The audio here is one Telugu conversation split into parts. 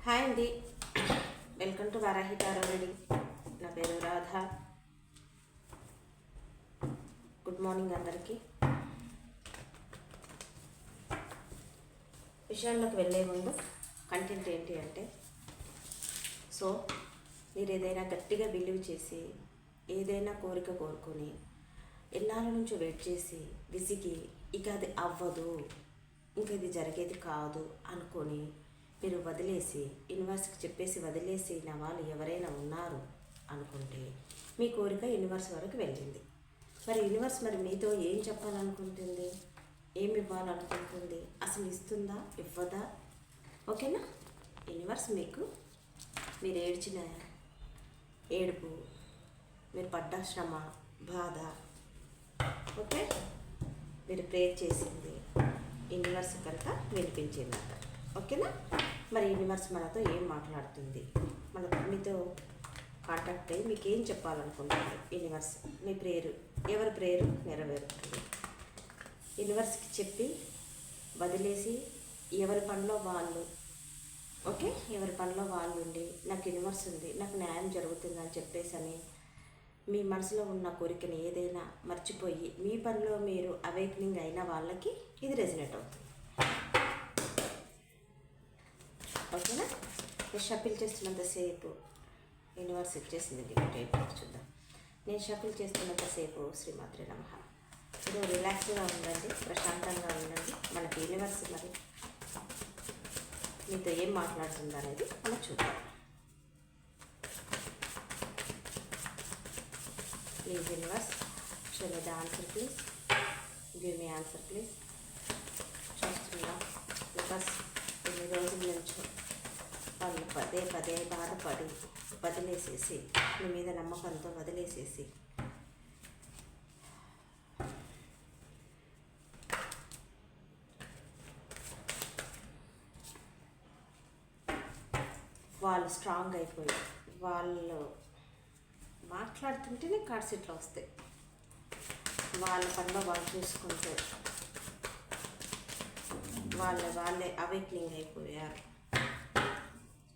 హాయ్ అండి, welcome to Varahi tarot reading. నా పేరు రాధ. గుడ్ మార్నింగ్ అందరికీ. విషయంలోకి వెళ్ళే ముందు కంటెంట్ ఏంటి అంటే, మీరు ఏదైనా గట్టిగా బిలీవ్ చేసి ఏదైనా కోరిక కోరుకొని ఎన్నాళ్ళ నుంచి వెయిట్ చేసి విసిగి ఇక అది అవ్వదు, ఇంక ఇది జరిగేది కాదు అనుకొని మీరు వదిలేసి యూనివర్స్కి చెప్పేసి వదిలేసిన వాళ్ళు ఎవరైనా ఉన్నారు అనుకుంటే మీ కోరిక యూనివర్స్ వరకు వెళ్ళింది. మరి యూనివర్స్ మీతో ఏం చెప్పాలనుకుంటుంది, ఏమి ఇవ్వాలనుకుంటుంది, అసలు ఇస్తుందా ఇవ్వదా? ఓకేనా? యూనివర్స్ మీకు మీరు ఏడ్చిన ఏడుపు, మీరు పడ్డ శ్రమ, బాధ, ఓకే, మీరు ప్రేర్ చేసింది యూనివర్స్ కనుక వినిపించిందంట. ఓకేనా? మరి యూనివర్స్ మనతో ఏం మాట్లాడుతుంది, మీతో కాంటాక్ట్ అయ్యి మీకు ఏం చెప్పాలనుకుంటున్నారు యూనివర్స్? మీ ప్రేయరు, ఎవరి ప్రేయరు నెరవేరుతుంది. యూనివర్స్కి చెప్పి వదిలేసి ఎవరి పనిలో వాళ్ళు, ఓకే, ఎవరి పనిలో వాళ్ళు ఉండి నాకు యూనివర్స్ ఉంది, నాకు న్యాయం జరుగుతుందని చెప్పేసి అని మీ మనసులో ఉన్న కోరికని ఏదైనా మర్చిపోయి మీ పనిలో మీరు అవేకనింగ్ అయిన వాళ్ళకి ఇది రెజినేట్ అవుతుంది. ఓకేనా? నేను షఫిల్ చేస్తున్నంతసేపు యూనివర్స్ ఇచ్చేసింది గిఫ్ట్. చూద్దాం. నేను షఫిల్ చేస్తున్నంతసేపు శ్రీమాత్రే నమః. మీరు రిలాక్స్గా ఉండండి, ప్రశాంతంగా ఉండండి. మనకి యూనివర్స్ మరి మీతో ఏం మాట్లాడుతుందో అనేది మనం చూద్దాం. Please universe, show me the answer please, give me answer please. చూస్తున్నా బికాస్ ఇన్ని రోజుల నుంచి వాళ్ళు పదే పదే బాధపడి వదిలేసేసి, మీ మీద నమ్మకంతో వదిలేసేసి వాళ్ళు స్ట్రాంగ్ అయిపోయి వాళ్ళు మాట్లాడుతుంటేనే కార్డ్స్ ఇట్లా వస్తాయి. వాళ్ళ పనిలో వాళ్ళు చూసుకుంటూ వాళ్ళే అవేక్నింగ్ అయిపోయారు.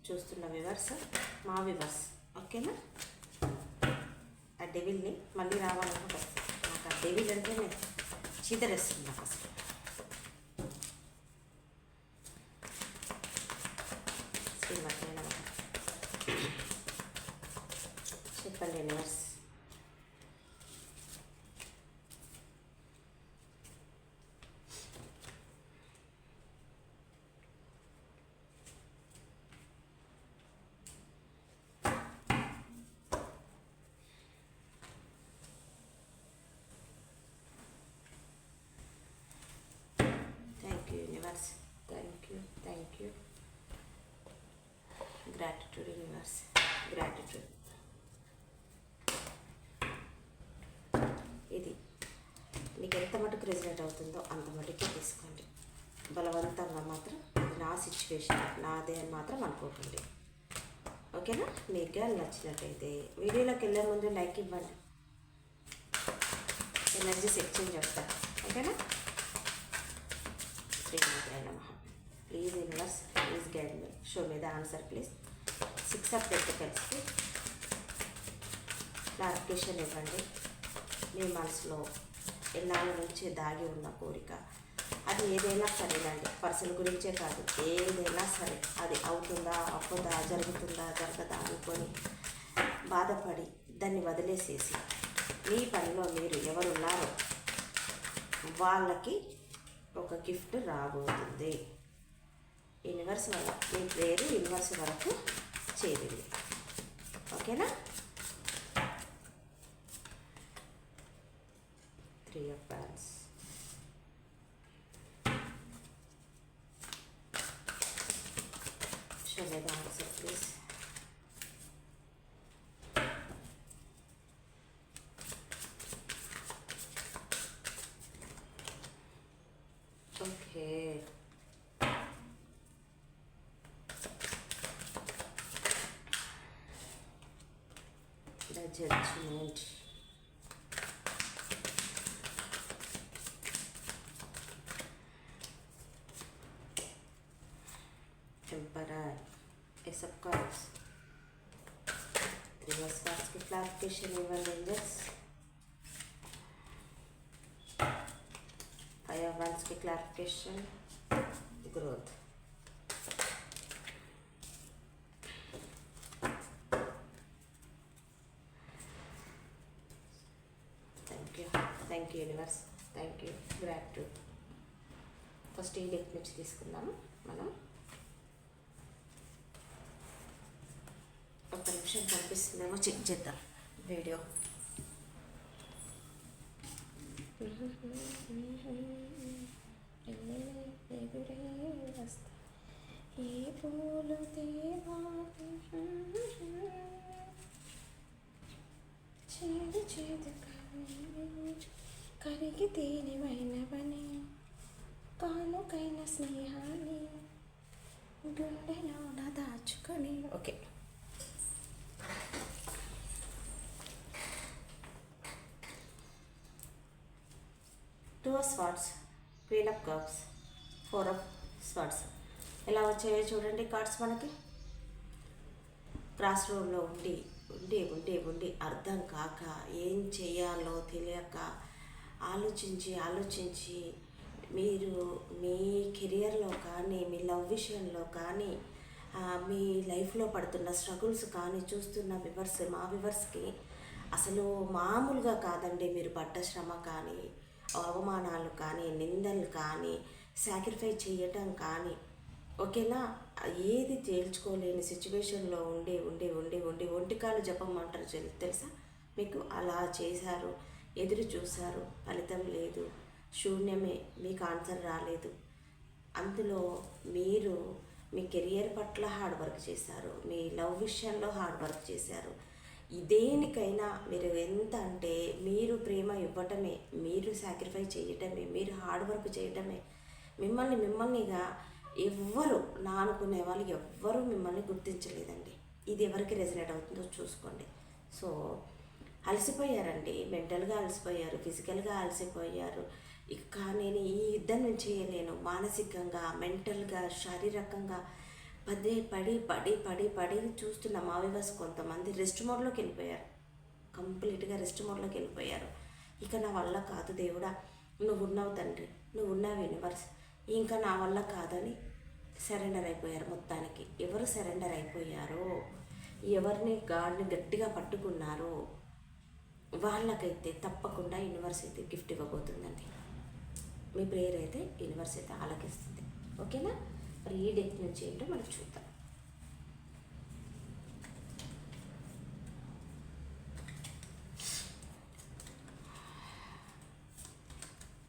చూస్తున్న వివర్స్, మా వివర్స్, ఓకేనా? ఆ డెవిల్ని మళ్ళీ రావాలనుకుంటా. నాకు ఆ డెవిల్ అంటేనే చీదరేస్తుంది నాకు అసలు. చెప్పండి universe. Universe, thank you. Gratitude universe, gratitude. ఇది మీకు ఎంత మటుకు రెజినేట్ అవుతుందో అంత మటుకే తీసుకోండి. బలవంతంగా మాత్రం ఇది నా సిచ్యువేషన్, నాదే అని మాత్రం అనుకోకండి. ఓకేనా? మీకు కానీ నచ్చినట్టయితే వీడియోలోకి వెళ్ళే ముందు లైక్ ఇవ్వండి, ఎనర్జీస్ ఎక్స్చేంజ్ అవుతాయి. ఓకేనా? Please universe, please guide me, show me the answer please. 6 of పెంటికల్స్కి క్లారిఫికేషన్ ఇవ్వండి. మీ మనసులో ఎన్నాళ్ళ నుంచి దాగి ఉన్న కోరిక, అది ఏదైనా సరేనండి, పర్సన్ గురించే కాదు, ఏదైనా సరే, అది అవుతుందా అవ్వదా, జరుగుతుందా జరగదా అనుకొని బాధపడి దాన్ని వదిలేసేసి మీ పనిలో మీరు ఎవరున్నారో వాళ్ళకి ఒక గిఫ్ట్ రాబోతుంది. యూనివర్స్ వల్ల మీ ప్రేయర్ యూనివర్స్ వరకు చేరింది. ఓకేనా? 3 of Wands. Show me the answer please. Okay. The Judgment. Emperor. Ace of Cups. Three of Swords की clarification even in this. Five of Wands की clarification. Growth. Thank you universe, thank you, gratitude. First ఈ డెక్ నుంచి తీసుకుందాము మనం. ఒక నిమిషం కనిపిస్తుందేమో చెక్ చేద్దాం వీడియో. ఏ పూలు చేదు చేదు కరిగి తేనివైన పని కానుకైన స్నేహాన్ని గుండెలోన దాచుకొని. Okay, two of swords, queen of cups, four of swords. ఎలా వచ్చాయో చూడండి కార్డ్స్ మనకి. క్రాస్ రోడ్లో ఉండి ఉండి ఉండి ఉండి అర్థం కాక ఏం చేయాలో తెలియక ఆలోచించి మీరు మీ కెరియర్లో కానీ మీ లవ్ విషయంలో కానీ మీ లైఫ్లో పడుతున్న స్ట్రగుల్స్ కానీ చూస్తున్న మా వివర్స్కి అసలు మామూలుగా కాదండి. మీరు పడ్డ శ్రమ కానీ అవమానాలు కానీ నిందలు కానీ సాక్రిఫైస్ చేయటం కానీ ఓకేనా, ఏది తేల్చుకోలేని సిచ్యువేషన్లో ఉండి ఉండి ఉండి ఉండి ఒంటికాలు జపం అంటారు తెలుసా మీకు. అలా చేశారు, ఎదురు చూశారు, ఫలితం లేదు, శూన్యమే, మీకు ఆన్సర్ రాలేదు. అందులో మీరు మీ కెరియర్ పట్ల హార్డ్ వర్క్ చేశారు, మీ లవ్ విషయంలో హార్డ్ వర్క్ చేశారు. దేనికైనా మీరు ఎంత అంటే మీరు ప్రేమ ఇవ్వటమే, మీరు సాక్రిఫైస్ చేయటమే, మీరు హార్డ్ వర్క్ చేయటమే. మిమ్మల్నిగా ఎవ్వరు నా అనుకునే వాళ్ళు ఎవ్వరూ మిమ్మల్ని గుర్తించలేదండి. ఇది ఎవరికి రెజనేట్ అవుతుందో చూసుకోండి. సో అలసిపోయారండి, మెంటల్గా అలసిపోయారు, ఫిజికల్గా అలసిపోయారు. ఇక నేను ఈ యుద్ధం నుంచి చేయలేను, మానసికంగా మెంటల్గా శారీరకంగా పడి చూస్తున్న మా వివర్స్ కొంతమంది రెస్ట్ మోడ్లోకి వెళ్ళిపోయారు, కంప్లీట్గా రెస్ట్ మోడ్లోకి వెళ్ళిపోయారు. ఇక నా వల్ల కాదు దేవుడా, నువ్వు ఉన్నావు తండ్రి, నువ్వు ఉన్నావు యూనివర్స్, ఇంకా నా వల్ల కాదని సరెండర్ అయిపోయారు. మొత్తానికి ఎవరు సరెండర్ అయిపోయారో, ఎవరిని గాడ్ని గట్టిగా పట్టుకున్నారో వాళ్ళకైతే తప్పకుండా యూనివర్స్ అయితే గిఫ్ట్ ఇవ్వబోతుందండి. మీ ప్రేయర్ అయితే యూనివర్స్ అయితే ఆలకిస్తుంది. ఓకేనా, మరి ఈ డెక్ నుంచి ఏంటో మనం చూద్దాం.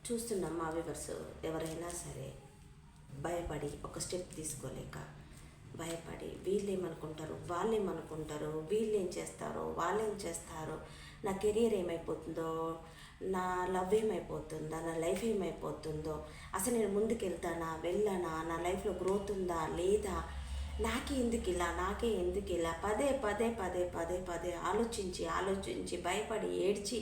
చూస్తున్నాం మా వ్యూవర్స్ ఎవరైనా సరే భయపడి ఒక స్టెప్ తీసుకోలేక భయపడి వీళ్ళేమనుకుంటారు వీళ్ళేం చేస్తారో వాళ్ళేం చేస్తారో, నా కెరియర్ ఏమైపోతుందో, నా లవ్ ఏమైపోతుందా, నా లైఫ్ ఏమైపోతుందో, అసలు నేను ముందుకు వెళ్ళానా, నా లైఫ్లో గ్రోత్ ఉందా లేదా, నాకే ఎందుకు ఇలా పదే ఆలోచించి భయపడి ఏడ్చి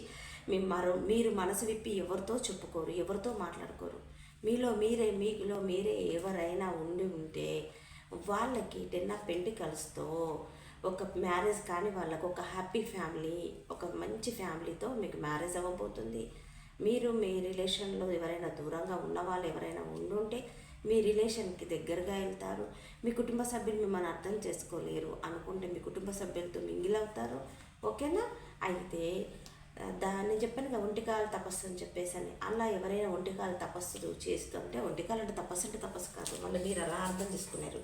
మీరు మనసు విప్పి ఎవరితో చెప్పుకోరు, ఎవరితో మాట్లాడుకోరు. మీలో మీరే ఎవరైనా ఉంటే వాళ్ళకి 10 ఆఫ్ పెంటికల్స్తో ఒక మ్యారేజ్ కానీ వాళ్ళకు ఒక హ్యాపీ ఫ్యామిలీ, ఒక మంచి ఫ్యామిలీతో మీకు మ్యారేజ్ అవ్వబోతుంది. మీరు మీ రిలేషన్లో ఎవరైనా దూరంగా ఉన్న వాళ్ళు ఎవరైనా ఉండుంటే మీ రిలేషన్కి దగ్గరగా వెళ్తారు. మీ కుటుంబ సభ్యులు మిమ్మల్ని అర్థం చేసుకోలేరు అనుకుంటే మీ కుటుంబ సభ్యులతో మింగిల్ అవుతారు. ఓకేనా, అయితే దాన్ని చెప్పాను ఒంటికాల తపస్సు అని చెప్పేసి అలా ఎవరైనా ఒంటికాల తపస్సులు చేస్తుంటే, ఒంటికాలు అంటే తపస్సు కాదు, మళ్ళీ మీరు అలా అర్థం చేసుకున్నారు.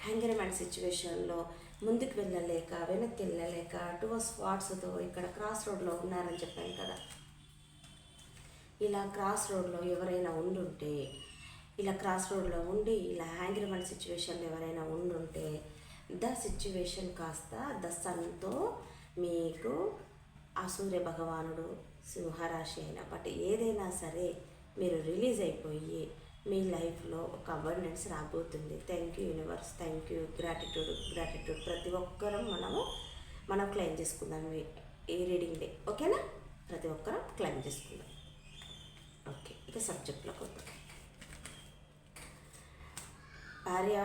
హ్యాంగర్మ్యాన్ సిచ్యువేషన్లో ముందుకు వెళ్ళలేక వెనక్కి వెళ్ళలేక 2 ఆఫ్ స్వార్డ్స్తో ఇక్కడ క్రాస్ రోడ్లో ఉన్నారని చెప్పాను కదా. ఇలా క్రాస్ రోడ్లో ఎవరైనా ఉండుంటే, ఇలా క్రాస్ రోడ్లో ఉండి ఇలా హ్యాంగర్మ్యాన్ సిచ్యువేషన్లో ఎవరైనా ఉండుంటే ద సిచ్యువేషన్ కాస్త ద సన్తో మీకు ఆ సూర్య భగవానుడు సింహరాశి అయినా బట్ ఏదైనా సరే మీరు రిలీజ్ అయిపోయి మీ లైఫ్లో ఒక అబండెన్స్ రాబోతుంది. Thank you universe, thank you, gratitude. ప్రతి ఒక్కరం మనం క్లెయిమ్ చేసుకుందాం ఈ రీడింగ్ డే. ఓకేనా, ప్రతి ఒక్కరం క్లెయిమ్ చేసుకుందాం. ఓకే, ఇక సబ్జెక్ట్లోకి వద్దాం. భార్య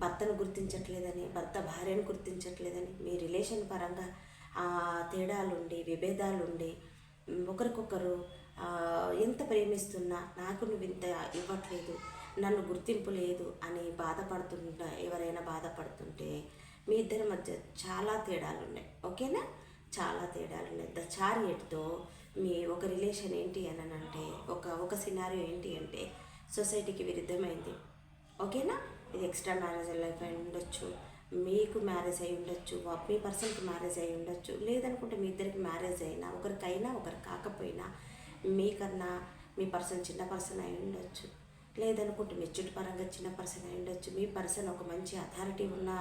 భర్తను గుర్తించట్లేదని, భర్త భార్యను గుర్తించట్లేదని, మీ రిలేషన్ పరంగా తేడాలుండి, విభేదాలుండి, ఒకరికొకరు ఎంత ప్రేమిస్తున్నా నాకు నువ్వు ఇంత ఇవ్వట్లేదు, నన్ను గుర్తింపు లేదు అని బాధపడుతుంటా, ఎవరైనా బాధపడుతుంటే మీ ఇద్దరి మధ్య చాలా తేడాలు ఉన్నాయి. ఓకేనా? చాలా తేడాలు ఉన్నాయి. ద చారియట్తో మీ ఒక రిలేషన్ ఏంటి అని అంటే ఒక సినారియో ఏంటి అంటే సొసైటీకి విరుద్ధమైంది. ఓకేనా? ఇది ఎక్స్ట్రా మ్యారేజ్ లైఫ్ అయి ఉండొచ్చు, మీకు మ్యారేజ్ అయి ఉండొచ్చు, మీ పర్సన్కి మ్యారేజ్ అయి ఉండొచ్చు, లేదనుకుంటే మీ ఇద్దరికి మ్యారేజ్ అయినా, ఒకరికైనా ఒకరు కాకపోయినా, మీకన్నా మీ పర్సన్ చిన్న పర్సన్ అయి ఉండొచ్చు, లేదనుకుంటే మెచ్యూరిటీ పరంగా చిన్న పర్సన్ అయి ఉండొచ్చు, మీ పర్సన్ ఒక మంచి అథారిటీ ఉన్న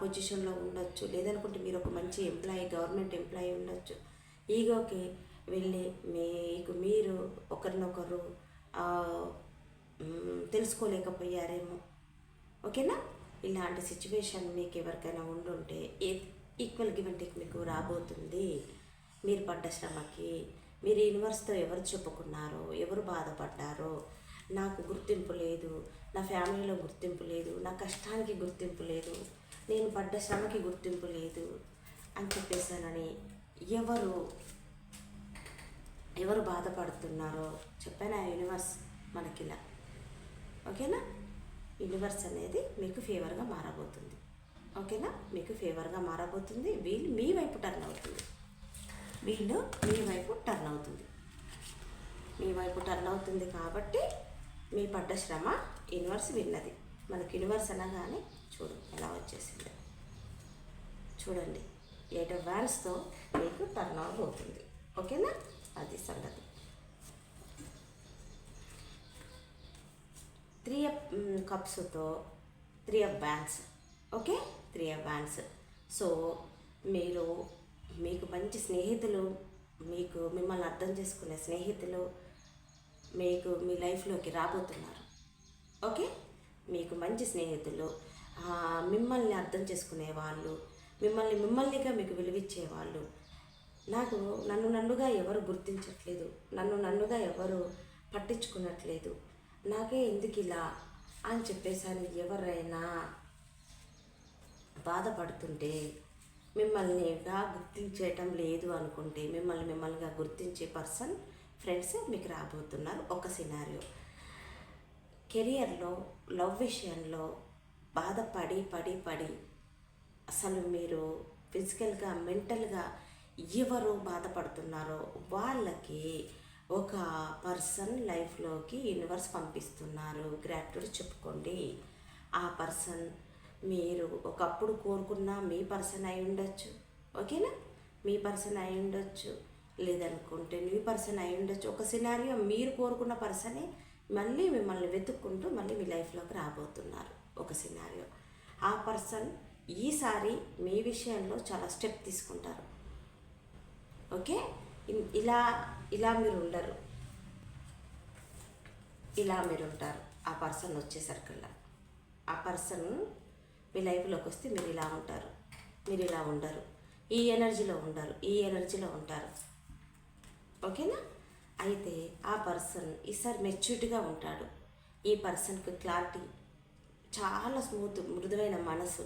పొజిషన్లో ఉండొచ్చు, లేదనుకుంటే మీరు ఒక మంచి ఎంప్లాయీ, గవర్నమెంట్ ఎంప్లాయీ ఉండొచ్చు. ఈగోకి వెళ్ళి మీరు ఒకరినొకరు తెలుసుకోలేకపోయారేమో. ఓకేనా? ఇలాంటి సిచ్యువేషన్ మీకు ఎవరికైనా ఉండుంటే ఈక్వల్ గివ్ అండ్ టేక్ మీకు రాబోతుంది. మీరు పడ్డ శ్రమకి మీరు యూనివర్స్తో ఎవరు చెప్పుకున్నారో, ఎవరు బాధపడ్డారో, నాకు గుర్తింపు లేదు, నా ఫ్యామిలీలో గుర్తింపు లేదు, నా కష్టానికి గుర్తింపు లేదు, నేను పడ్డ శ్రమకి గుర్తింపు లేదు అని చెప్పేసానని ఎవరు బాధపడుతున్నారో చెప్పాను. ఆ యూనివర్స్ మనకిలా. ఓకేనా? యూనివర్స్ అనేది మీకు ఫేవర్గా మారబోతుంది. ఓకేనా? మీకు ఫేవర్గా మారబోతుంది. వీళ్ళు మీ వైపు టర్న్ అవుతుంది. మీ వైపు టర్న్ అవుతుంది కాబట్టి మీ పడ్డ శ్రమ యూనివర్స్ విన్నది. మనకి యూనివర్స్ అనగానే ఎలా వచ్చేసింది చూడండి. 8 of Wandsతో మీకు టర్న్ అవబోతుంది. ఓకేనా? అది సంగతి. 3 of Cupsతో 3 of Wands. Okay? 3 of Wands. So మీకు మంచి స్నేహితులు, మిమ్మల్ని అర్థం చేసుకునే స్నేహితులు మీకు మీ లైఫ్లోకి రాబోతున్నారు. ఓకే? మీకు మంచి స్నేహితులు, మిమ్మల్ని అర్థం చేసుకునే వాళ్ళు, మిమ్మల్నిగా మీకు విలువిచ్చేవాళ్ళు. నన్నుగా ఎవరు గుర్తించట్లేదు, నన్నుగా ఎవరు పట్టించుకున్నట్లేదు, నాకే ఎందుకు ఇలా అని చెప్పేసి ఎవరైనా బాధపడుతుంటే, మిమ్మల్నిగా గుర్తించేయటం లేదు అనుకుంటే, మిమ్మల్నిగా గుర్తించే పర్సన్, ఫ్రెండ్స్ మీకు రాబోతున్నారు. ఒక సినారియో. కెరియర్లో, లవ్ విషయంలో బాధపడి అసలు మీరు ఫిజికల్గా, మెంటల్గా ఎవరు బాధపడుతున్నారో వాళ్ళకి ఒక పర్సన్ లైఫ్లోకి యూనివర్స్ పంపిస్తున్నారు. గ్రాటిట్యూడ్ చెప్పుకోండి. ఆ పర్సన్ మీరు ఒకప్పుడు కోరుకున్న మీ పర్సన్ అయి ఉండొచ్చు. ఓకేనా? మీ పర్సన్ అయి ఉండొచ్చు, లేదనుకుంటే నీ పర్సన్ అయి ఉండొచ్చు. ఒక సినారియో, మీరు కోరుకున్న పర్సనే మళ్ళీ మిమ్మల్ని వెతుక్కుంటూ మళ్ళీ మీ లైఫ్లోకి రాబోతున్నారు. ఒక సినారియో. ఆ పర్సన్ ఈసారి మీ విషయంలో చాలా స్టెప్ తీసుకుంటారు. ఓకే? ఇలా మీరు ఉండరు, ఇలా మీరు ఉంటారు. ఆ పర్సన్ వచ్చేసరికల్లా, ఆ పర్సన్ మీ లైఫ్లోకి వస్తే మీరు ఇలా ఉంటారు, మీరు ఇలా ఉండరు, ఈ ఎనర్జీలో ఉంటారు. ఓకేనా? అయితే ఆ పర్సన్ ఈసారి మెచ్యూర్డ్గా ఉంటాడు. ఈ పర్సన్కి క్లారిటీ, చాలా మృదువైన మనసు,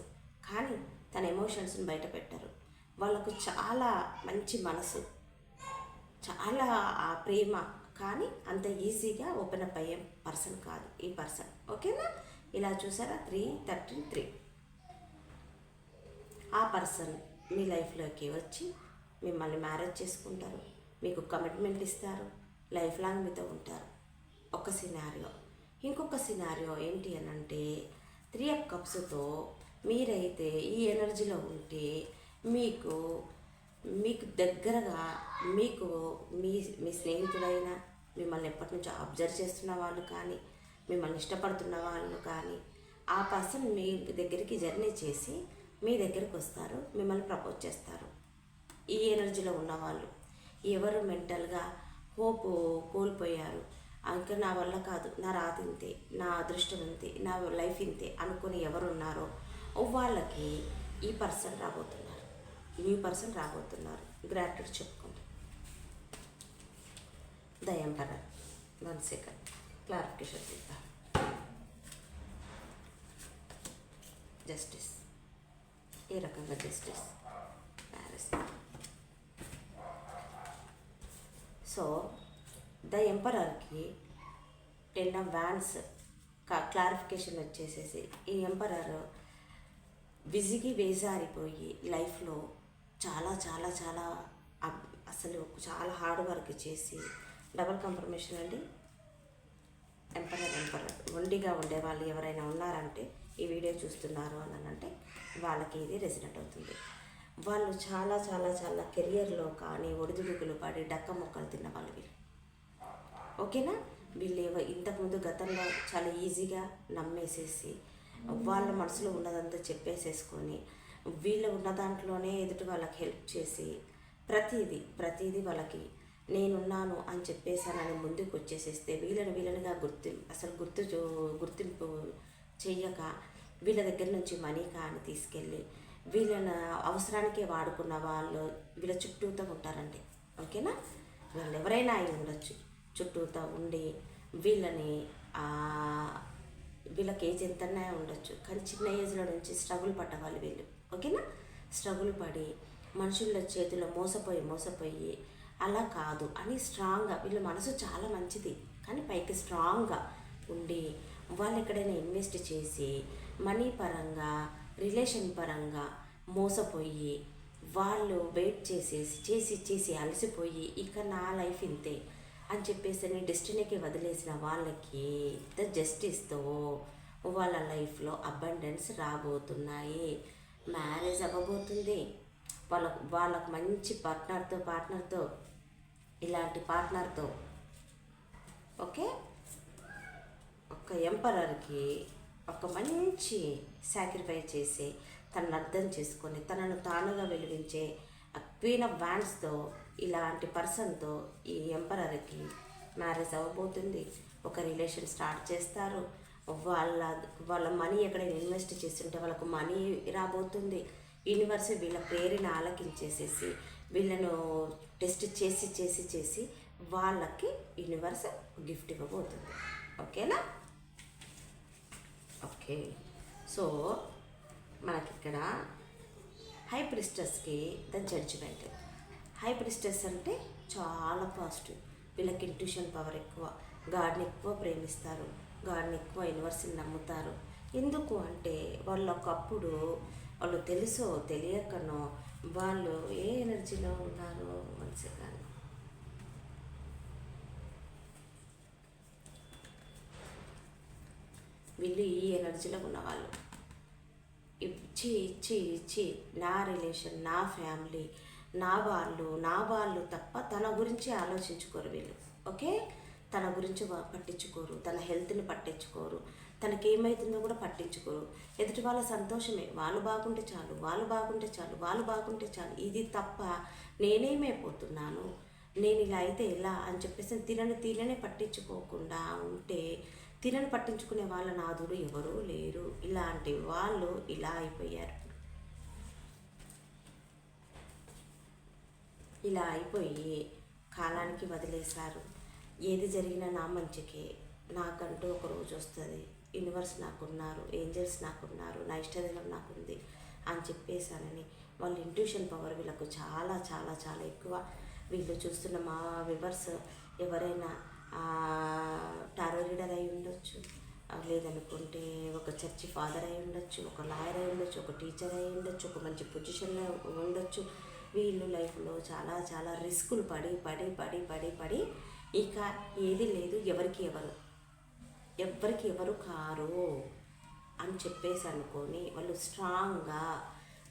కానీ తన ఎమోషన్స్ని బయట పెట్టారు. వాళ్ళకు చాలా మంచి మనసు, చాలా ఆ ప్రేమ, కానీ అంత ఈజీగా ఓపెన్ అప్ అయ్యే పర్సన్ కాదు ఈ పర్సన్. ఓకేనా? ఇలా చూసారా? 3-13-3. ఆ పర్సన్ మీ లైఫ్లోకి వచ్చి మిమ్మల్ని మ్యారేజ్ చేసుకుంటారు, మీకు కమిట్మెంట్ ఇస్తారు, లైఫ్ లాంగ్ మీతో ఉంటారు. ఒక సినారియో. ఇంకొక సినారియో ఏంటి అని అంటే 3 of Cupsతో మీరైతే ఈ ఎనర్జీలో ఉంటే మీకు దగ్గరగా మీ స్నేహితుడైనా, మిమ్మల్ని ఎప్పటి నుంచో అబ్జర్వ్ చేస్తున్న వాళ్ళు కానీ, మిమ్మల్ని ఇష్టపడుతున్న వాళ్ళు కానీ, ఆ పర్సన్ మీ దగ్గరికి జర్నీ చేసి మీ దగ్గరికి వస్తారు, మిమ్మల్ని ప్రపోజ్ చేస్తారు. ఈ ఎనర్జీలో ఉన్నవాళ్ళు ఎవరు మెంటల్గా హోప్ కోల్పోయారు, ఇంకా నా వల్ల కాదు, నా రాత ఇంతే, నా అదృష్టం ఇంతే, నా లైఫ్ ఇంతే అనుకుని ఎవరున్నారో వాళ్ళకి ఈ పర్సన్ రాబోతున్నారు, న్యూ పర్సన్ రాబోతున్నారు. గ్రాటిట్యూడ్ చెప్పుకోండి. The emperor. 1 second క్లారిఫికేషన్ ఇద్దాం. జస్టిస్. ఏ రకంగా జస్టిస్ ప్యారిస్. సో ద ఎంపరర్కి 10 of Wands క్లారిఫికేషన్ వచ్చేసేసి ఈ ఎంపరర్ బిజీకి వేజారిపోయి లైఫ్లో చాలా చాలా చాలా అసలు చాలా హార్డ్ వర్క్ చేసి డబుల్ కన్ఫర్మేషన్ అండి. ఎంపరర్ ఒండిగా ఉండే వాళ్ళు ఎవరైనా ఉన్నారంటే ఈ వీడియో చూస్తున్నారు అని అంటే వాళ్ళకి ఇది రెసిడెంట్ అవుతుంది. వాళ్ళు చాలా చాలా చాలా కెరియర్లో కానీ ఒడిదుడుకులు పడి డక్క మొక్కలు తిన్న వాళ్ళు వీళ్ళు. ఓకేనా. వీళ్ళు ఇంతకుముందు గతంలో చాలా ఈజీగా నమ్మేసేసి వాళ్ళ మనసులో ఉన్నదంతా చెప్పేసేసుకొని వీళ్ళు ఉన్న దాంట్లోనే ఎదుటి వాళ్ళకి హెల్ప్ చేసి ప్రతిదీ వాళ్ళకి నేనున్నాను అని చెప్పేసానని ముందుకు వచ్చేసేస్తే వీళ్ళనిగా గుర్తింపు చెయ్యక వీళ్ళ దగ్గర నుంచి మనీ కానీ తీసుకెళ్ళి వీళ్ళని అవసరానికే వాడుకున్న వాళ్ళు వీళ్ళ చుట్టూతో ఉంటారండి. ఓకేనా. వాళ్ళు ఎవరైనా అయి ఉండొచ్చు, చుట్టూతో ఉండి వీళ్ళకి ఏజ్ ఎంతనే ఉండొచ్చు, కానీ చిన్న ఏజ్లో నుంచి స్ట్రగుల్ పడ్డవాళ్ళు వీళ్ళు. ఓకేనా. స్ట్రగుల్ పడి మనుషుల చేతిలో మోసపోయి అలా కాదు అని స్ట్రాంగ్గా వీళ్ళ మనసు చాలా మంచిది, కానీ పైకి స్ట్రాంగ్గా ఉండి వాళ్ళు ఎక్కడైనా ఇన్వెస్ట్ చేసి మనీ పరంగా రిలేషన్ పరంగా మోసపోయి వాళ్ళు వెయిట్ చేసి అలసిపోయి ఇక నా లైఫ్ ఇంతే అని చెప్పేసి డెస్టినీకి వదిలేసిన వాళ్ళకి ద జస్టిస్తో వాళ్ళ లైఫ్లో అబండెన్స్ రాబోతున్నాయి. మ్యారేజ్ అవ్వబోతుంది. వాళ్ళకు మంచి పార్ట్నర్తో ఇలాంటి పార్ట్నర్తో. ఓకే. ఒక ఎంపరర్కి ఒక మంచి సాక్రిఫైస్ చేసి తనను అర్థం చేసుకొని తనను తానుగా వెలిగించే క్వీన్ ఆఫ్ వాండ్స్తో ఇలాంటి పర్సన్తో ఈ ఎంపరర్కి మ్యారేజ్ అవ్వబోతుంది. ఒక రిలేషన్ స్టార్ట్ చేస్తారు. వాళ్ళ మనీ ఎక్కడైనా ఇన్వెస్ట్ చేస్తుంటే వాళ్ళకు మనీ రాబోతుంది. యూనివర్స్ వీళ్ళ ప్రేరణ ఆలకించేసేసి వీళ్ళను టెస్ట్ చేసి వాళ్ళకి యూనివర్స్ గిఫ్ట్ ఇవ్వబోతుంది. ఓకేనా. ఓకే. సో మనకి ఇక్కడ హై ప్రిస్టర్స్కి ద జడ్జిమెంట్. హై ప్రిస్టర్స్ అంటే చాలా పాజిటివ్. వీళ్ళకి ఇంట్యూషన్ పవర్ ఎక్కువ, గాడ్ని ఎక్కువ ప్రేమిస్తారు, గాడ్ని ఎక్కువ యూనివర్స్ని నమ్ముతారు. ఎందుకు అంటే వాళ్ళు ఒకప్పుడు వాళ్ళు తెలుసో తెలియకనో వాళ్ళు ఏ ఎనర్జీలో ఉన్నారో మంచిగా వీళ్ళు ఈ ఎనర్జీలో ఉన్నవాళ్ళు ఇచ్చి నా రిలేషన్, నా ఫ్యామిలీ, నా వాళ్ళు తప్ప తన గురించి ఆలోచించుకోరు వీళ్ళు. ఓకే. తన గురించి పట్టించుకోరు, తన హెల్త్ని పట్టించుకోరు, తనకి ఏమవుతుందో కూడా పట్టించుకోరు. ఎదుటి వాళ్ళ సంతోషమే, వాళ్ళు బాగుంటే చాలు. ఇది తప్ప నేనేమైపోతున్నాను, నేను ఇలా అయితే ఎలా అని చెప్పేసి తిననే పట్టించుకోకుండా ఉంటే తినని పట్టించుకునే వాళ్ళ నాదుడు ఎవరూ లేరు. ఇలాంటి వాళ్ళు ఇలా అయిపోయారు. ఇలా అయిపోయి కాలానికి వదిలేశారు. ఏది జరిగినా నా మంచికే, నాకంటూ ఒక రోజు వస్తుంది, యూనివర్స్ నాకున్నారు, ఏంజల్స్ నాకున్నారు, నా ఇష్టదైవం నాకుంది అని చెప్పేసానని వాళ్ళ ఇంట్యూషన్ పవర్ వీళ్ళకు చాలా చాలా చాలా ఎక్కువ. వీళ్ళు చూస్తున్న మా వివర్స్ ఎవరైనా టారో రీడర్ అయి ఉండొచ్చు, లేదనుకుంటే ఒక చర్చి ఫాదర్ అయి ఉండొచ్చు, ఒక లాయర్ అయి ఉండొచ్చు, ఒక టీచర్ అయి ఉండొచ్చు, ఒక మంచి పొజిషన్లో ఉండొచ్చు. వీళ్ళు లైఫ్లో చాలా చాలా రిస్కులు పడి ఇక ఏది లేదు, ఎవరికి ఎవరు కారు అని చెప్పేసి అనుకొని వాళ్ళు స్ట్రాంగ్గా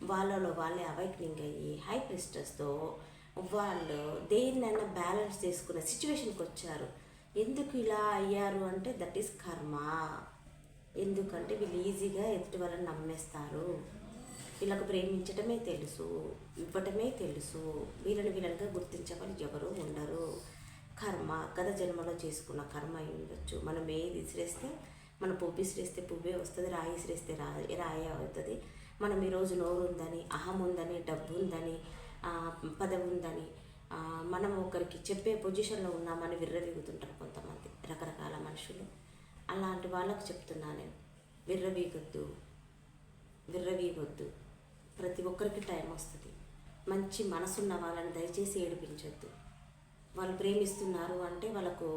వాళ్ళలో వాళ్ళే అవేక్నింగ్ అయ్యి హై ప్రిస్టర్స్తో వాళ్ళు దేన్నైనా బ్యాలెన్స్ చేసుకునే సిచ్యువేషన్కి వచ్చారు. ఎందుకు ఇలా అయ్యారు అంటే దట్ ఈస్ కర్మ. ఎందుకంటే వీళ్ళు ఈజీగా ఎదుటి వాళ్ళని నమ్మేస్తారు. వీళ్ళకు ప్రేమించటమే తెలుసు, ఇవ్వటమే తెలుసు. వీళ్ళనిగా గుర్తించే వాళ్ళు ఎవరు ఉండరు. కర్మ గత జన్మలో చేసుకున్న కర్మ అయి ఉండొచ్చు. మనం ఏది విసిరేస్తే మన పువ్వు విసిరేస్తే పువ్వే వస్తుంది, రాయి విసిరేస్తే రాయే అవుతుంది. మనం ఈరోజు నోరు ఉందని, అహం ఉందని, డబ్బు ఉందని, పదవి ఉందని మనం ఒకరికి చెప్పే పొజిషన్లో ఉన్నామని విర్రవీగుతుంటారు కొంతమంది రకరకాల మనుషులు. అలాంటి వాళ్ళకు చెప్తున్నా నేను, విర్రవీగొద్దు. విర్రవీయవద్దు. ప్రతి ఒక్కరికి టైం వస్తుంది. మంచి మనసున్న వాళ్ళని దయచేసి ఏడిపించొద్దు. వాళ్ళు ప్రేమిస్తున్నారు అంటే వాళ్ళకు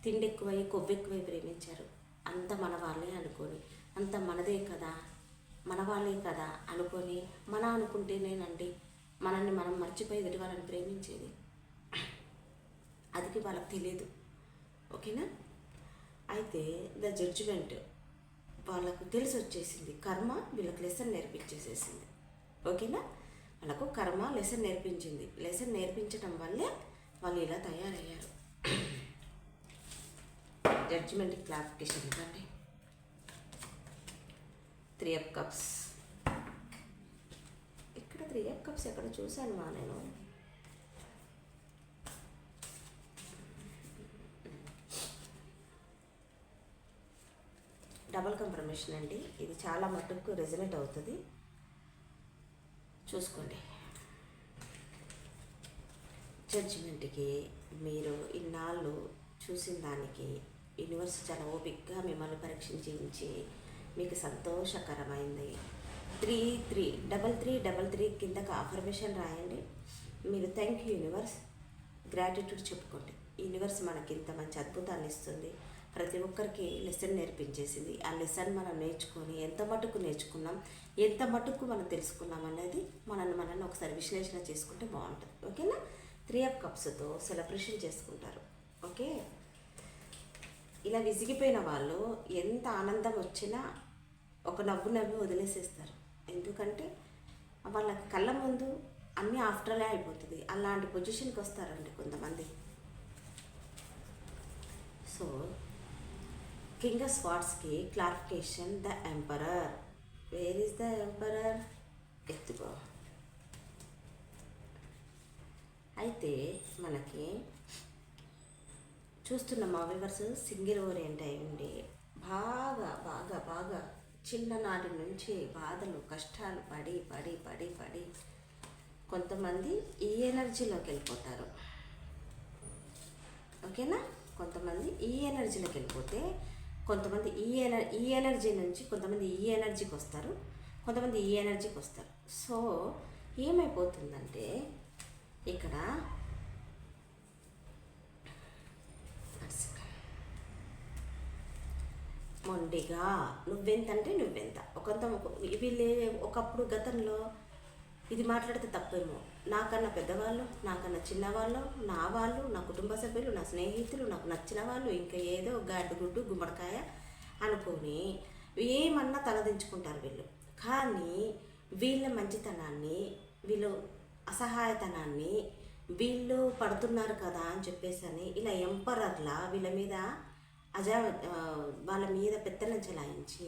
తిండి ఎక్కువై కొవ్వు ఎక్కువై ప్రేమించారు. అంత మన వాళ్ళే అనుకొని, అంత మనదే కదా, మన వాళ్ళే కదా అనుకొని, మన అనుకుంటేనేనండి మనల్ని మనం మర్చిపోయి ఎదుటి వాళ్ళని ప్రేమించేది. అది వాళ్ళకి తెలియదు. ఓకేనా? అయితే ద జడ్జిమెంట్ వాళ్ళకు తెలిసి వచ్చేసింది. కర్మ వీళ్ళకి లెసన్ నేర్పించేసేసింది. ఓకేనా? వాళ్ళకు కర్మ లెసన్ నేర్పించింది. లెసన్ నేర్పించడం వల్లే వాళ్ళు ఇలా తయారయ్యారు. జడ్జిమెంట్ క్లారిఫికేషన్ ఇవ్వండి. 3 of Cups. ఇక్కడ 3 of Cups ఎక్కడ చూశాను మా నేను. డబల్ కన్ఫర్మేషన్ అండి. ఇది చాలా మటుకు రెజనేట్ అవుతుంది, చూసుకోండి. జడ్జిమెంట్కి మీరు ఇన్నాళ్ళు చూసిన దానికి యూనివర్స్ చాలా ఓపిక్గా మిమ్మల్ని పరీక్షించి మీకు సంతోషకరమైంది. 33333 కిందకి అఫర్మేషన్ రాయండి. మీరు థ్యాంక్ యూ యూనివర్స్, గ్రాటిట్యూడ్ చెప్పుకోండి. యూనివర్స్ మనకి ఇంత మంచి అద్భుతాన్ని ఇస్తుంది, ప్రతి ఒక్కరికి లెసన్ నేర్పించేసింది. ఆ లెసన్ మనం నేర్చుకొని ఎంత మటుకు నేర్చుకున్నాం, ఎంత మటుకు మనం తెలుసుకున్నాం అనేది మనల్ని ఒకసారి విశ్లేషణ చేసుకుంటే బాగుంటుంది. ఓకేనా? 3 of Cupsతో సెలబ్రేషన్ చేసుకుంటారు. ఓకే? ఇలా విసిగిపోయిన వాళ్ళు ఎంత ఆనందం వచ్చినా ఒక నవ్వు వదిలేసేస్తారు. ఎందుకంటే వాళ్ళ కళ్ళ ముందు అన్నీ ఆఫ్టర్లే అయిపోతుంది. అలాంటి పొజిషన్కి వస్తారండి కొంతమంది. సో కింగ్ ఆఫ్ స్వార్డ్స్కి clarification, the emperor. Where is the emperor? ఎత్తుకో. అయితే మనకి చూస్తున్న మా వ్యూవర్స్ సింగిల్ ఓరియంట్ అయి ఉండి బాగా బాగా బాగా చిన్ననాటి నుంచి బాధలు కష్టాలు పడి పడి పడి పడి కొంతమంది ఈ ఎనర్జీలోకి వెళ్ళిపోతారు. ఓకేనా? కొంతమంది ఈ ఎనర్జీలోకి వెళ్ళిపోతే కొంతమంది ఈ ఎనర్జీ నుంచి కొంతమంది ఈ ఎనర్జీకి వస్తారు, కొంతమంది ఈ ఎనర్జీకి వస్తారు. సో ఏమైపోతుందంటే ఇక్కడ మొండిగా నువ్వెంతంటే నువ్వెంత వీళ్ళే ఒకప్పుడు గతంలో ఇది మాట్లాడితే తప్పేమో, నాకన్నా పెద్దవాళ్ళు, నాకన్నా చిన్నవాళ్ళు, నా వాళ్ళు, నా కుటుంబ సభ్యులు, నా స్నేహితులు, నాకు నచ్చిన వాళ్ళు, ఇంకా ఏదో గుడ్డు గుమ్మడికాయ అనుకొని ఏమన్నా తలదించుకుంటారు వీళ్ళు. కానీ వీళ్ళ మంచితనాన్ని, వీళ్ళు అసహాయతనాన్ని వీళ్ళు పడుతున్నారు కదా అని చెప్పేసి అని ఇలా ఎంపరర్లా వీళ్ళ మీద వాళ్ళ మీద పెత్తనం చెలాయించి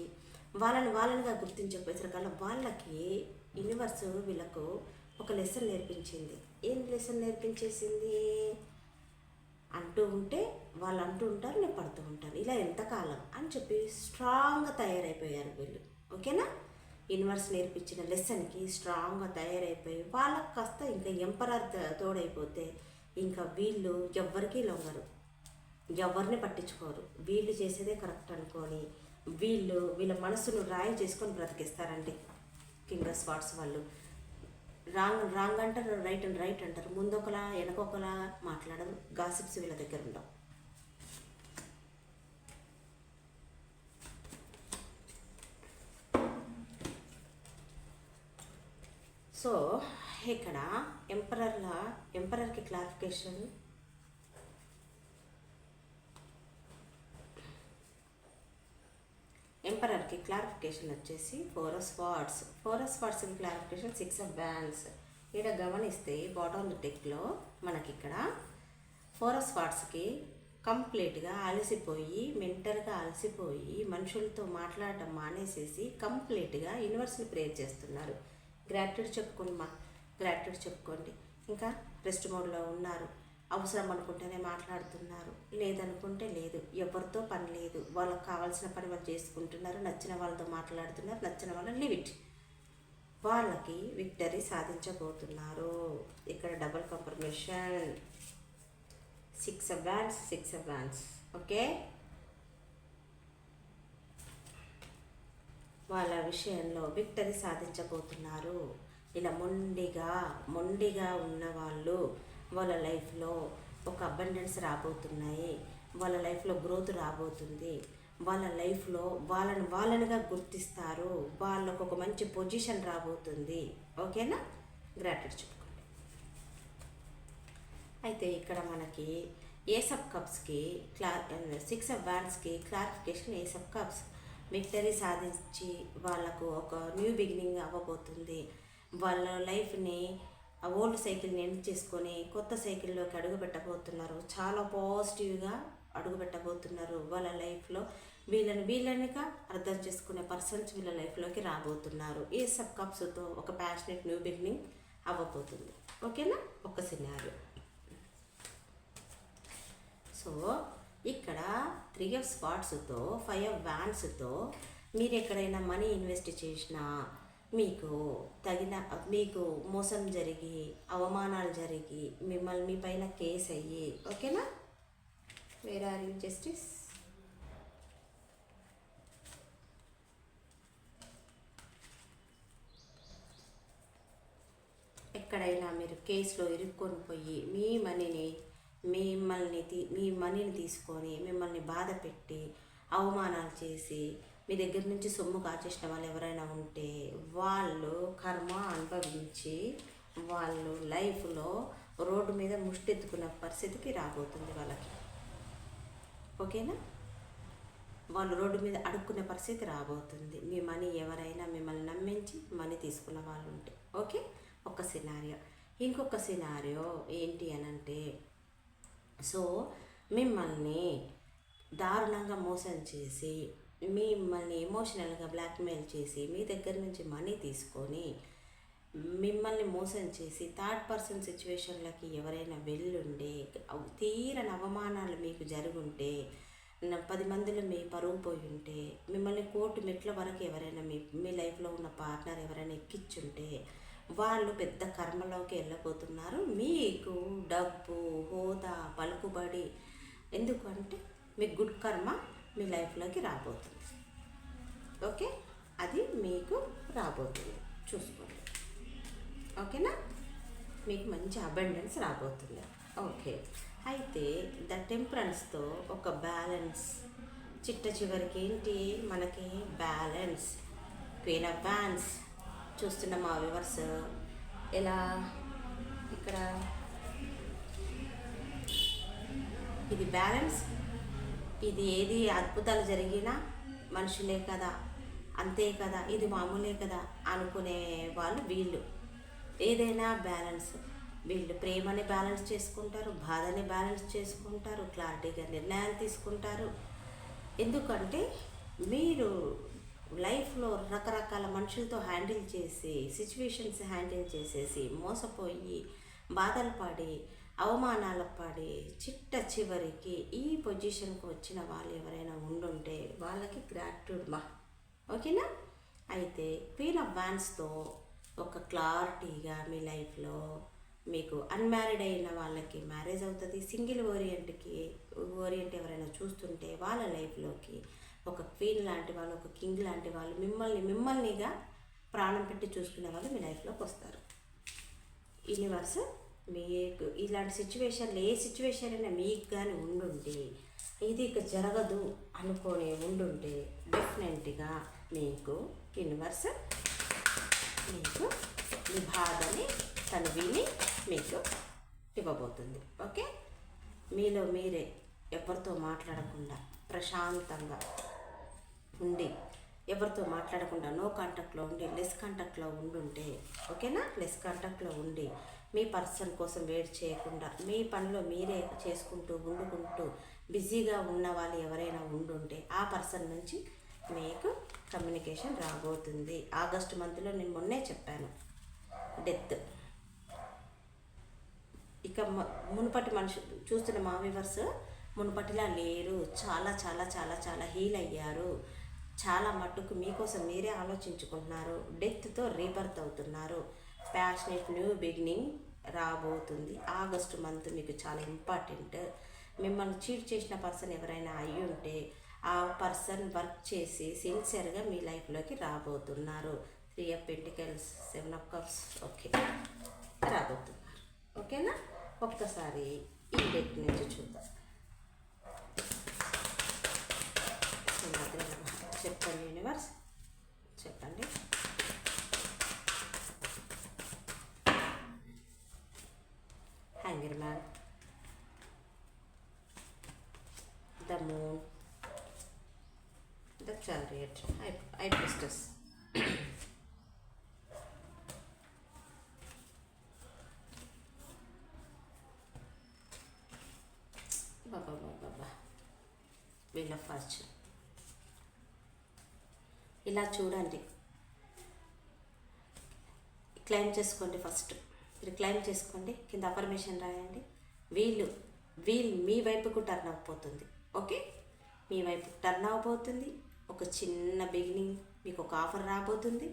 వాళ్ళనిగా గుర్తించకపోయేసరికల్లా వాళ్ళకి యూనివర్స్ వీళ్ళకు ఒక లెసన్ నేర్పించింది. ఏం లెసన్ నేర్పించేసింది అంటూ ఉంటే వాళ్ళు అంటూ ఉంటారు, నేను పడుతూ ఉంటాను, ఇలా ఎంతకాలం అని చెప్పి స్ట్రాంగ్గా తయారైపోయారు వీళ్ళు. ఓకేనా? యూనివర్స్ నేర్పించిన లెసన్కి స్ట్రాంగ్గా తయారైపోయి వాళ్ళకి కాస్త ఇంకా ఎంపరర్ తోడైపోతే ఇంకా వీళ్ళు ఎవ్వరికీ లొంగరు, ఎవరిని పట్టించుకోరు. వీళ్ళు చేసేదే కరెక్ట్ అనుకొని వీళ్ళ మనసును రాయి చేసుకొని బ్రతికిస్తారండి కింగ్ ఆఫ్ స్వార్డ్స్ వాళ్ళు. రాంగ్ అంటారు, రైట్ అంటారు, ముందొకలా వెనకొకలా మాట్లాడరు. గాసిప్స్ వీళ్ళ దగ్గర ఉండవు. సో ఇక్కడ ఎంపరర్కి క్లారిఫికేషన్, ఎంపరర్కి క్లారిఫికేషన్ వచ్చేసి 4 of Swords. 4 of Swordsకి క్లారిఫికేషన్ 6 of Wands. ఇక్కడ గమనిస్తే బాటమ్ డెక్లో మనకి ఇక్కడ 4 of Swordsకి కంప్లీట్గా అలసిపోయి, మెంటల్గా అలసిపోయి మనుషులతో మాట్లాడటం మానేసేసి కంప్లీట్గా యూనివర్స్ని ప్రేర్ చేస్తున్నారు. గ్రాట్యూడ్ చెప్పుకోండి. ఇంకా రెస్ట్ మోడ్లో ఉన్నారు. అవసరం అనుకుంటేనే మాట్లాడుతున్నారు, లేదనుకుంటే లేదు. ఎవరితో పని లేదు, వాళ్ళకి కావాల్సిన పని వాళ్ళు చేసుకుంటున్నారు, నచ్చిన వాళ్ళతో మాట్లాడుతున్నారు, నచ్చిన వాళ్ళు లివ్ ఇట్. వాళ్ళకి విక్టరీ సాధించబోతున్నారు. ఇక్కడ double confirmation, 6 of Wands. Okay, వాళ్ళ విషయంలో విక్టరీ సాధించబోతున్నారు. ఇలా మొండిగా ఉన్న వాళ్ళు వాళ్ళ లైఫ్లో ఒక అబండెన్స్ రాబోతున్నాయి. వాళ్ళ లైఫ్లో గ్రోత్ రాబోతుంది. వాళ్ళ లైఫ్లో వాళ్ళనిగా గుర్తిస్తారు. వాళ్ళకు ఒక మంచి పొజిషన్ రాబోతుంది. ఓకేనా? గ్రాటిట్యూడ్ చెప్పుకోండి. అయితే ఇక్కడ మనకి ఏస్ ఆఫ్ కప్స్కి 6 ఆఫ్ వ్యాండ్స్కి clarification. Ace of cups victory సాధించి వాళ్ళకు ఒక న్యూ బిగినింగ్ అవ్వబోతుంది. వాళ్ళ లైఫ్ని ఆ ఓల్డ్ సైకిల్ని ఎండ్ చేసుకొని కొత్త సైకిల్లోకి అడుగు పెట్టబోతున్నారు. చాలా పాజిటివ్గా అడుగు పెట్టబోతున్నారు. వాళ్ళ లైఫ్లో వీళ్ళనిగా అర్థం చేసుకునే పర్సన్స్ వీళ్ళ లైఫ్లోకి రాబోతున్నారు. ఏస్ ఆఫ్ కప్స్తో ఒక ప్యాషనెట్ న్యూ బిగినింగ్ అవ్వబోతుంది. ఓకేనా? ఒక సినారియో. సో ఇక్కడ 3 ఆఫ్ స్పాట్స్తో 5 ఆఫ్ వ్యాండ్స్తో మీరు ఎక్కడైనా మనీ ఇన్వెస్ట్ చేసినా మీకు మోసం జరిగి అవమానాలు జరిగి మీ పైన కేసు అయ్యి, ఓకేనా? Where are you justice? ఎక్కడైనా మీరు కేసులో ఇరుక్కొని పోయి మీ మనీని తీసుకొని మిమ్మల్ని బాధ పెట్టి అవమానాలు చేసి మీ దగ్గర నుంచి సొమ్ము కాచేసిన వాళ్ళు ఎవరైనా ఉంటే వాళ్ళు కర్మ అనుభవించి వాళ్ళు లైఫ్లో రోడ్డు మీద ముష్టెత్తుకున్న పరిస్థితికి రాబోతుంది వాళ్ళకి. ఓకేనా? వాళ్ళు రోడ్డు మీద అడుక్కునే పరిస్థితి రాబోతుంది. మీ మనీ ఎవరైనా మిమ్మల్ని నమ్మించి మనీ తీసుకున్న వాళ్ళు ఉంటే. ఓకే? ఒక సినారియో. ఇంకొక సినారియో ఏంటి అనంటే, సో మిమ్మల్ని దారుణంగా మోసం చేసి మిమ్మల్ని ఎమోషనల్గా బ్లాక్మెయిల్ చేసి మీ దగ్గర నుంచి మనీ తీసుకొని మిమ్మల్ని మోసం చేసి థర్డ్ పర్సన్ సిచ్యువేషన్లకి ఎవరైనా వెళ్ళుండే తీరని అవమానాలు మీకు జరుగుంటే 10 మందిలో మీ పరువు పోయి ఉంటే మిమ్మల్ని కోర్టు మెట్ల వరకు ఎవరైనా మీ లైఫ్లో ఉన్న పార్ట్నర్ ఎవరైనా ఎక్కించుంటే వాళ్ళు పెద్ద కర్మలోకి వెళ్ళిపోతున్నారు. మీకు డబ్బు, హోదా, పలుకుబడి, ఎందుకంటే మీకు గుడ్ కర్మ మీ లైఫ్లోకి రాబోతుంది. ఓకే? అది మీకు రాబోతుంది, చూసుకోండి. ఓకేనా? మీకు మంచి అబండెన్స్ రాబోతుంది. ఓకే. అయితే ద టెంపరెన్స్తో ఒక బ్యాలెన్స్, చిట్ట చివరికి ఏంటి మనకి బ్యాలెన్స్. క్వీన్ ఆఫ్ వ్యాండ్స్ చూస్తున్న మా వ్యూవర్స్ ఎలా ఇక్కడ ఇది బ్యాలెన్స్. ఇది ఏది అద్భుతాలు జరిగినా మనుషులే కదా, అంతే కదా, ఇది మామూలే కదా అనుకునే వాళ్ళు వీళ్ళు. ఏదైనా బ్యాలెన్స్. వీళ్ళు ప్రేమని బ్యాలెన్స్ చేసుకుంటారు, బాధని బ్యాలెన్స్ చేసుకుంటారు, క్లారిటీగా నిర్ణయాలు తీసుకుంటారు. ఎందుకంటే మీరు లైఫ్లో రకరకాల మనుషులతో హ్యాండిల్ చేసి సిచ్యువేషన్స్ హ్యాండిల్ చేసేసి మోసపోయి బాధలు పడి అవమానాలు పడి చిట్ట చివరికి ఈ పొజిషన్కి వచ్చిన వాళ్ళు ఎవరైనా ఉండుంటే వాళ్ళకి గ్రాటిట్యూడ్ మా. ఓకేనా? అయితే క్వీన్ ఆఫ్ వ్యాండ్స్తో ఒక క్లారిటీగా మీ లైఫ్లో మీకు అన్మ్యారీడ్ అయిన వాళ్ళకి మ్యారేజ్ అవుతుంది. సింగిల్ ఓరియంట్ ఎవరైనా చూస్తుంటే వాళ్ళ లైఫ్లోకి ఒక క్వీన్ లాంటి వాళ్ళు, ఒక కింగ్ లాంటి వాళ్ళు మిమ్మల్నిగా ప్రాణం పెట్టి చూసుకునే వాళ్ళు మీ లైఫ్లోకి వస్తారు. యూనివర్స్ మీకు ఇలాంటి సిచ్యువేషన్లు ఏ సిచ్యువేషన్ అయినా మీకు కానీ ఉండుంటే ఇది ఇక జరగదు అనుకొని ఉండుంటే డెఫినెట్గా మీకు యూనివర్స్ మీకు మీ బాధని తను విని మీకు ఇవ్వబోతుంది. ఓకే? మీలో మీరే ఎవరితో మాట్లాడకుండా ప్రశాంతంగా ఉండి, ఎవరితో మాట్లాడకుండా నో కాంటాక్ట్లో ఉండి లెస్ కాంటాక్ట్లో ఉండుంటే, ఓకేనా? లెస్ కాంటాక్ట్లో ఉండి మీ పర్సన్ కోసం వెయిట్ చేయకుండా మీ పనిలో మీరే చేసుకుంటూ వండుకుంటూ బిజీగా ఉన్న వాళ్ళు ఎవరైనా ఉండుంటే ఆ పర్సన్ నుంచి మీకు కమ్యూనికేషన్ రాబోతుంది. ఆగస్టు మంత్లో నేను మొన్నే చెప్పాను, డెత్. ఇక మునుపటి మనుషులు చూస్తున్న మా వ్యూవర్స్ మునుపటిలా లేరు. చాలా చాలా చాలా చాలా హీల్ అయ్యారు. చాలా మట్టుకు మీకోసం మీరే ఆలోచించుకుంటున్నారు. డెత్తో రీబర్త్ అవుతున్నారు. ప్యాషనేట్ న్యూ బిగినింగ్ రాబోతుంది. ఆగస్టు మంత్ మీకు చాలా ఇంపార్టెంట్. మిమ్మల్ని చీట్ చేసిన పర్సన్ ఎవరైనా అయ్యి ఉంటే ఆ పర్సన్ వర్క్ చేసి సిన్సియర్గా మీ లైఫ్లోకి రాబోతున్నారు. 3 of Pentacles, 7 of Cups. Okay, రాబోతున్నారు. ఓకేనా? ఒక్కసారి ఈ డెక్ నుంచి చూద్దాం. చెప్పండి యూనివర్స్, చెప్పండి. హ్యాంగర్ man, the moon, the chariot, high priestess. బాబా వీల్ ఆఫ్ ఫార్చ్యూన్. ఇలా చూడండి, క్లైమ్ చేసుకోండి. ఫస్ట్ మీరు క్లైమ్ చేసుకోండి, కింద అఫర్మేషన్ రాయండి. వీల్ మీ వైపుకు టర్న్ అయిపోతుంది. ఓకే, మీ వైపు టర్న్ అవబోతుంది. ఒక చిన్న బిగినింగ్, మీకు ఒక ఆఫర్ రాబోతుంది.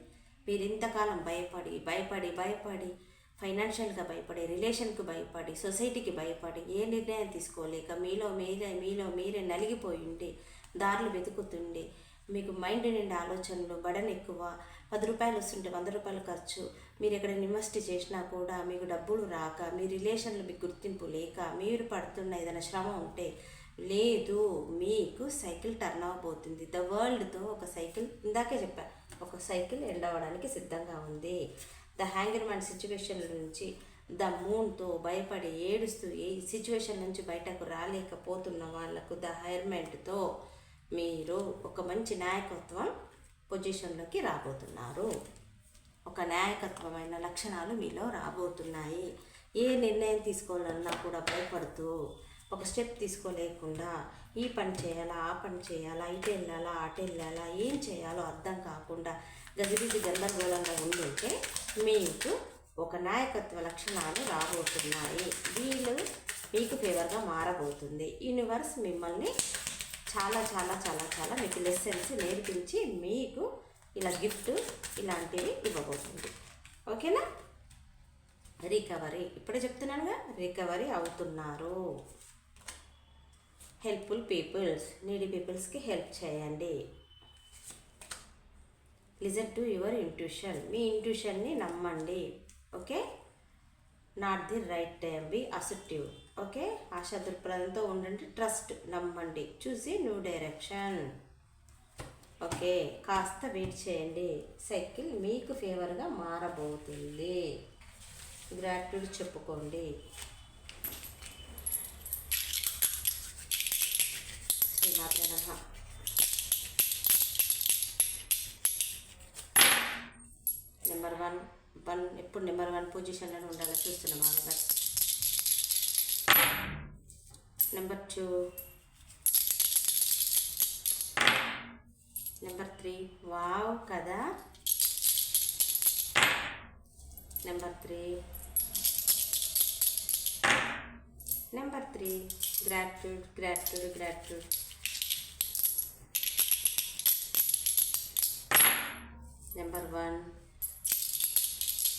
మీరు ఇంతకాలం భయపడి ఫైనాన్షియల్గా భయపడి, రిలేషన్కి భయపడి, సొసైటీకి భయపడి ఏ నిర్ణయం తీసుకోలేక మీలో మీరే నలిగిపోయి ఉండి దారులు వెతుకుతుండి, మీకు మైండ్ నిండి ఆలోచనలు, బడన్ ఎక్కువ, 10 రూపాయలు వస్తుంటే 100 రూపాయలు ఖర్చు, మీరు ఎక్కడ ఇన్వెస్ట్ చేసినా కూడా మీకు డబ్బులు రాక, మీ రిలేషన్లో మీకు గుర్తింపు లేక, మీరు పడుతున్న ఏదైనా శ్రమ ఉంటే లేదు, మీకు సైకిల్ టర్న్ అవ్వబోతుంది. ద వరల్డ్తో ఒక సైకిల్, ఇందాకే చెప్పా, ఒక సైకిల్ ఎండ్ అవ్వడానికి సిద్ధంగా ఉంది. ద హ్యాంగర్ మ్యాన్ సిచ్యువేషన్ నుంచి, ద మూన్తో భయపడి ఏడుస్తూ ఏ సిచ్యువేషన్ నుంచి బయటకు రాలేకపోతున్న వాళ్లకు ద హైర్మెంట్తో మీరు ఒక మంచి నాయకత్వం పొజిషన్లోకి రాబోతున్నారు. ఒక నాయకత్వమైన లక్షణాలు మీలో రాబోతున్నాయి. ఏ నిర్ణయం తీసుకోవాలన్నా కూడా భయపడుతూ, ఒక స్టెప్ తీసుకోలేకుండా, ఈ పని చేయాలా, ఆ పని చేయాలా, ఇటు వెళ్ళాలా, అటు వెళ్ళాలా, ఏం చేయాలో అర్థం కాకుండా గజిబిజి గందరగోళంగా ఉండుంటే మీకు ఒక నాయకత్వ లక్షణాలు రాబోతున్నాయి. వీళ్ళు మీకు ఫేవర్గా మారబోతుంది. యూనివర్స్ మిమ్మల్ని చాలా చాలా చాలా చాలా మీకు లెసన్స్ నేర్పించి మీకు ఇలా గిఫ్ట్ ఇలాంటివి ఇవ్వబోతుంది. ఓకేనా? రికవరీ, ఇప్పుడే చెప్తున్నానుగా, రికవరీ అవుతున్నారు. హెల్ప్ఫుల్ పీపుల్స్, నీడీ పీపుల్స్కి హెల్ప్ చేయండి. లిజన్ టు యువర్ ఇంట్యూషన్, మీ ఇంట్యూషన్ని నమ్మండి. Okay, not the right time, be acceptive. Okay, ఆశా దృక్పథంతో ఉండండి, ట్రస్ట్, నమ్మండి, చూసి న్యూ డైరెక్షన్. ఓకే, కాస్త వెయిట్ చేయండి, సైకిల్ మీకు ఫేవర్గా మారబోతుంది. గ్రాట్యూడ్ చెప్పుకోండి. శ్రీమాతే నమః. నెంబర్ 1 ఎప్పుడు నెంబర్ 1 పొజిషన్లో ఉండాలో చూస్తున్నాం బాగా. నెంబర్ 2, నెంబర్ 3, వావ్ కదా. Number 3, gratitude. Number 1,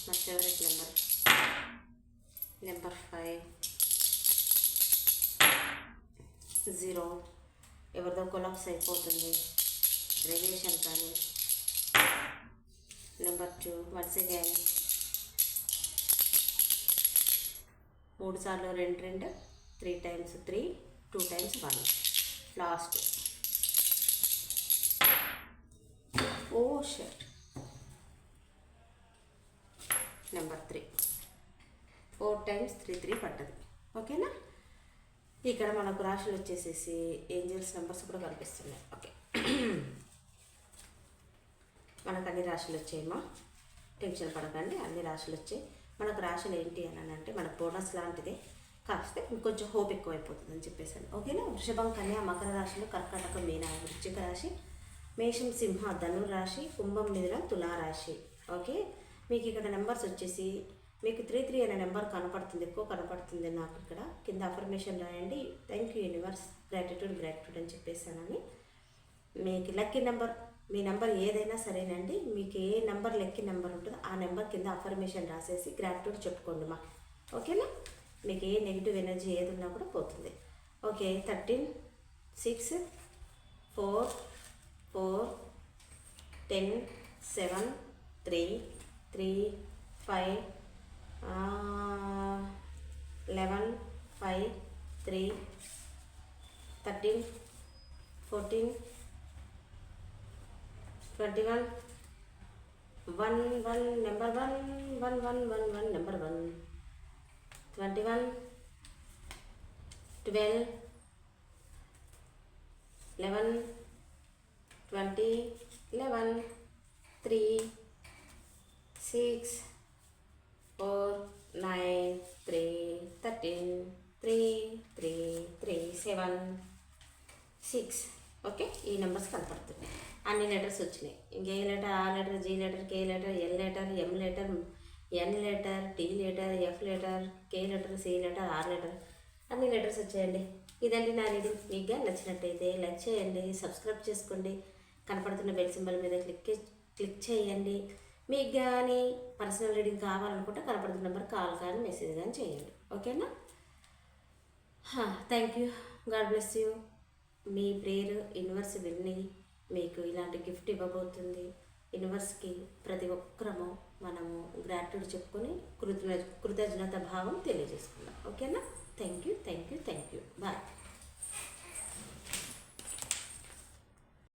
my favorite number. Number 5, 0. ఎవరిదో కొలాప్స్ అయిపోతుంది రిలేషన్ కానీ. నెంబర్ 2, వన్స్ అగైన్ 3 సార్లు 2, 3 times 3, 2 times 1, లాస్ట్. ఓ షట్. నెంబర్ 3, 4 times 3 పడ్డది. ఓకేనా? ఇక్కడ మనకు రాశులు వచ్చేసేసి ఏంజల్స్ నెంబర్స్ కూడా కనిపిస్తున్నాయి. ఓకే, మనకు అన్ని రాశులు వచ్చాయమ్మా, టెన్షన్ పడకండి, అన్ని రాశులు వచ్చాయి. మనకు రాశులు ఏంటి అని అంటే మనకు బోనస్ లాంటిదే, కాకపోతే ఇంకొంచెం హోప్ ఎక్కువైపోతుంది అని చెప్పేసాను. ఓకేనా? వృషభం, కన్యా, మకర రాశులు, కర్కాటక, మీన, వృశ్చిక రాశి, మేషం, సింహ, ధను రాశి, కుంభం, మిథునం, తులారాశి. ఓకే, మీకు ఇక్కడ నెంబర్స్ వచ్చేసి మీకు 3 అనే నెంబర్ కనపడుతుంది, ఎక్కువ కనపడుతుంది నాకు ఇక్కడ. కింద అఫర్మేషన్ రాయండి, థ్యాంక్ యూ యూనివర్స్, గ్రాటిట్యూడ్ అని చెప్పేసానని. మీకు లక్కీ నెంబర్, మీ నెంబర్ ఏదైనా సరేనండి, మీకు ఏ నెంబర్ లక్కీ నెంబర్ ఉంటుందో ఆ నెంబర్ కింద అఫర్మేషన్ రాసేసి గ్రాటిట్యూడ్ చెప్పుకోండి మా. ఓకేనా? మీకు ఏ నెగిటివ్ ఎనర్జీ ఏది ఉన్నా కూడా పోతుంది. Okay, 13, 6, 4 4 10 7 3 3 5 11 5 3 13 14 21 1 1 number 1 1 1 1 1 number 1 21 12 11 20 11 3 6 4 9 3 13 3 3 3 7 6 okay. ఈ నెంబర్స్ కనపడుతున్నాయి. అన్ని లెటర్స్ వచ్చినాయి. ఇంకే లెటర్, ఆ letter, G letter, K letter, L letter, M letter, N letter, T letter, F letter, K letter, C letter, R letter, అన్ని లెటర్స్ వచ్చాయండి. ఇదండి నా రీడింగ్. మీకు నచ్చినట్టయితే లైక్ చేయండి, సబ్స్క్రైబ్ చేసుకోండి, కనపడుతున్న బెల్ సింబల్ మీద క్లిక్ చేయండి. మీకు కానీ పర్సనల్ రీడింగ్ కావాలనుకుంటే కనపడుతున్న నెంబర్ కాల్ కానీ మెసేజ్ కానీ చేయండి. ఓకేనా? Thank you. God bless you. Me prayer universe విని మీకు ఇలాంటి గిఫ్ట్ ఇవ్వబోతుంది. యూనివర్స్కి ప్రతి ఒక్కరము మనము గ్రాట్యూడ్ చెప్పుకొని కృతజ్ఞత భావం తెలియజేసుకుందాం. ఓకేనా? Thank you. బాయ్.